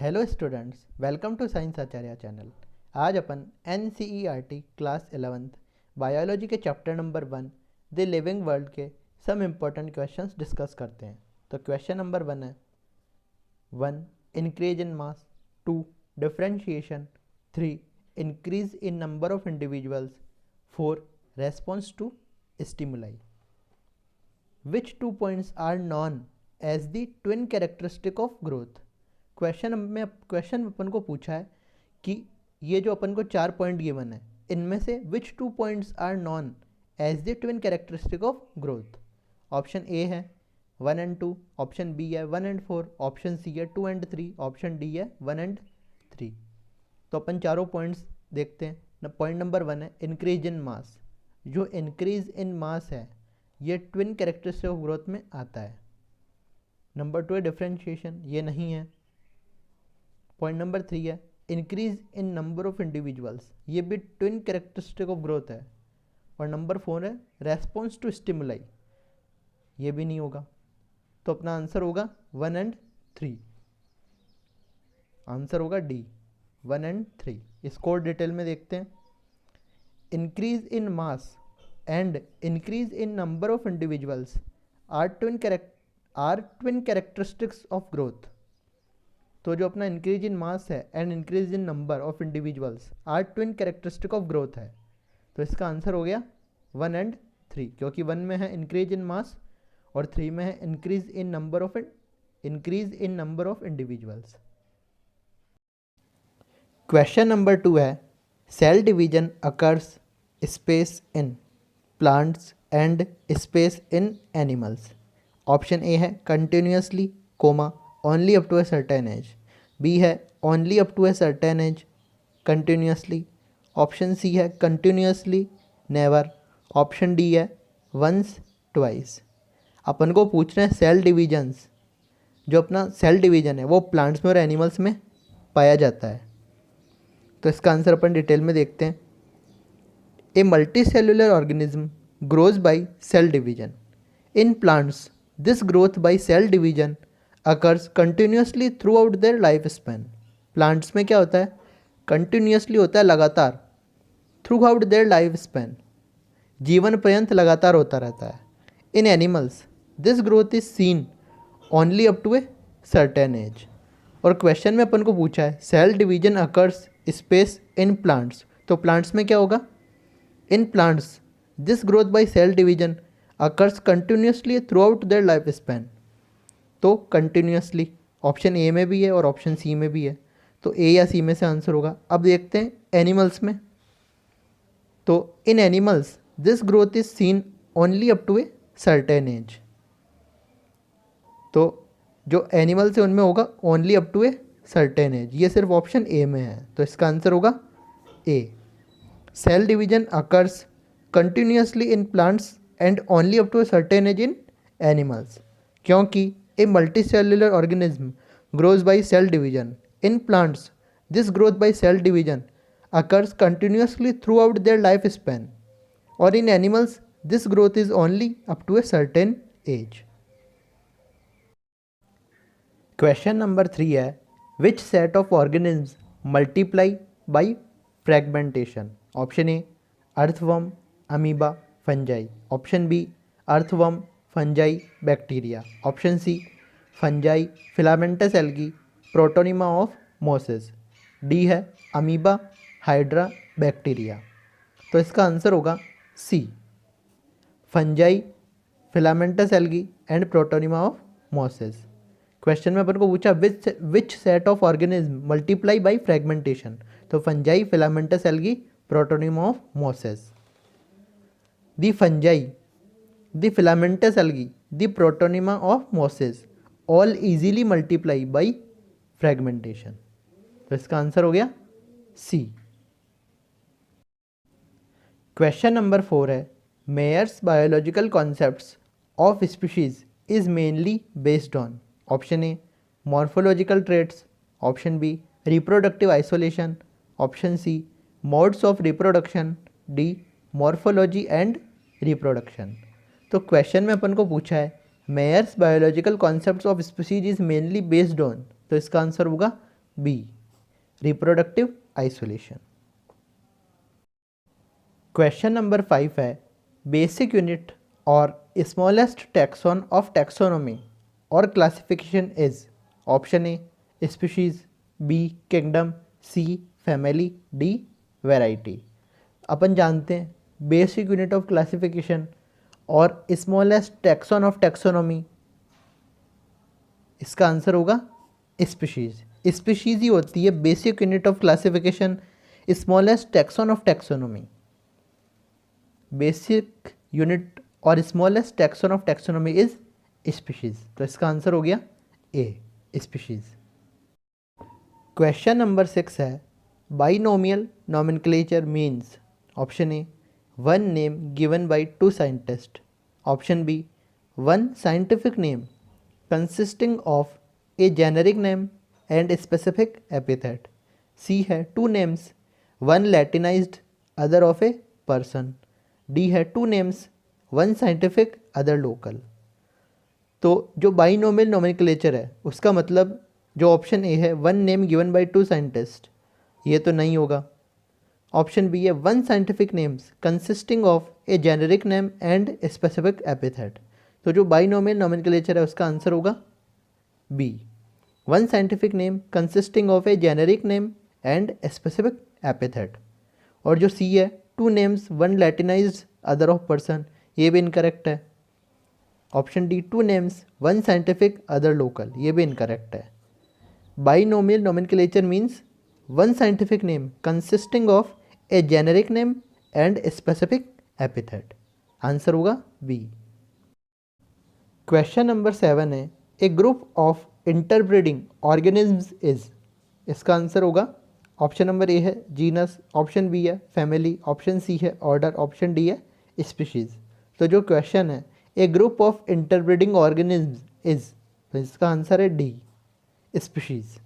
Hello students, welcome to science Acharya channel. आज अपन NCERT class 11th biology के chapter number 1 the living world के some important questions discuss करते हैं। तो क्वेश्चन नंबर 1 है 1 increase in mass, 2 differentiation, 3 increase in number of individuals, 4 response to stimuli. Which 2 points are known as the twin characteristic of growth. Question अपन को पूछा है कि ये जो अपन को 4 पॉइंट गिवन है, इनमें से which 2 points are known as the twin characteristic of growth. Option A है 1 एंड 2, ऑप्शन बी है 1 एंड 4, ऑप्शन सी है 2 एंड 3, ऑप्शन डी है 1 एंड 3। तो अपन चारों पॉइंट्स देखते हैं। पॉइंट नंबर 1 है इंक्रीज इन मास। जो इंक्रीज इन मास है ये ट्विन कैरेक्टरिस्टिक ऑफ ग्रोथ में आता है। नंबर 2 है डिफरेंशिएशन, ये नहीं है। पॉइंट नंबर 3 है increase in number of individuals, ये भी ट्विन कैरेक्टरिस्टिक ऑफ ग्रोथ है। और नंबर 4 है रेस्पॉन्स टू स्टिमुलाई, ये भी नहीं होगा। तो अपना आंसर होगा 1 एंड 3। आंसर होगा डी 1 एंड 3। इसको और डिटेल में देखते हैं। Increase in mass and increase in number of individuals are twin characteristics of growth. तो जो अपना इंक्रीज इन मास है and increase in number of individuals are twin characteristic of growth है। तो इसका आंसर हो गया 1 एंड 3, क्योंकि 1 में है इंक्रीज इन मास और 3 में है increase in number of individuals. Question number 2 है cell division occurs space in plants and space in animals. Option A है continuously comma only up to a certain age, B है only up to a certain age continuously, option C है continuously never, option D है once twice। अपन को पूछ रहे हैं cell divisions. जो अपना सेल डिवीजन है वो प्लांट्स में और एनिमल्स में पाया जाता है। तो इसका आंसर अपन डिटेल में देखते हैं। A multicellular organism grows by cell division. In plants this growth by cell division occurs continuously throughout their life span. Plants में क्या होता है? कंटिन्यूसली होता है, लगातार। Throughout their life span, जीवन पर्यंत लगातार होता रहता है। In animals this growth is seen only up to a certain age. और क्वेश्चन में अपन को पूछा है cell division occurs space in plants, तो प्लांट्स में क्या होगा? In plants this growth by cell division occurs continuously throughout their life span. तो कंटिन्यूसली ऑप्शन ए में भी है और ऑप्शन सी में भी है, तो ए या सी में से आंसर होगा। अब देखते हैं एनिमल्स में। तो in animals this growth is seen only up to a certain age. तो जो एनिमल्स है उनमें होगा only up to a certain age, ये सिर्फ ऑप्शन ए में है। तो इसका आंसर होगा A. Cell division occurs continuously in plants and only up to a certain age in animals, क्योंकि a multicellular organism grows by cell division. In plants, this growth by cell division occurs continuously throughout their lifespan. Or in animals, this growth is only up to a certain age. Question number 3 है which set of organisms multiply by fragmentation? Option A earthworm, amoeba, fungi. Option B earthworm, fungi, bacteria. Option C fungi, filamentous algae, protonema of mosses. D है amoeba, hydra, bacteria. तो इसका answer होगा C fungi, filamentous algae and protonema of mosses. Question में अपन को पूछा which set of organism multiply by fragmentation, तो fungi, filamentous algae, protonema of mosses. The fungi, the filamentous algae, the protonema of mosses all easily multiply by fragmentation। तो इसका answer हो गया सी। Question number 4 है Mayr's biological concepts of species is mainly based on. Option A morphological traits, option B reproductive isolation, option C modes of reproduction, D morphology and reproduction. तो question में अपन को पूछा है Mayr's biological concepts of species is mainly based on, तो इसका answer होगा B reproductive isolation. Question number 5 है बेसिक यूनिट और स्मॉलेस्ट टैक्सॉन ऑफ टैक्सोनॉमी और classification is. Option A species, B kingdom, C family, D variety. अपन जानते हैं basic unit of classification और स्मॉलेस्ट टैक्सॉन ऑफ टैक्सोनॉमी, इसका answer होगा species. Species ही होती है basic unit of classification, smallest taxon of taxonomy. Basic unit और smallest taxon of taxonomy is species, तो इसका आंसर हो गया ए स्पीशीज। क्वेश्चन नंबर 6 है binomial nomenclature means. Option A one name given by two scientist, option B one scientific name consisting of a generic name and specific epithet, C है two names one Latinized other of a person, D है two names one scientific other local. तो जो binomial nomenclature है उसका मतलब जो option A है one name given by two scientist, ये तो नहीं होगा। ऑप्शन बी है one scientific names consisting of a generic name and specific epithet, तो जो बाइनोमियल नोमेनक्लेचर है उसका आंसर होगा B one scientific name consisting of a generic name and specific epithet. और जो सी है two names one Latinized other of person, ये भी इनकरेक्ट है। Option D two names one scientific other local, ये भी इनकरेक्ट है। Binomial nomenclature means one scientific name consisting of a generic name and specific epithet, answer होगा B. Question number 7 है a group of interbreeding organisms is. इसका answer होगा option number A है genus, option B है family, option C है order, option D है species. तो जो क्वेश्चन है a group of interbreeding organisms is, तो इसका आंसर है डी स्पीशीज।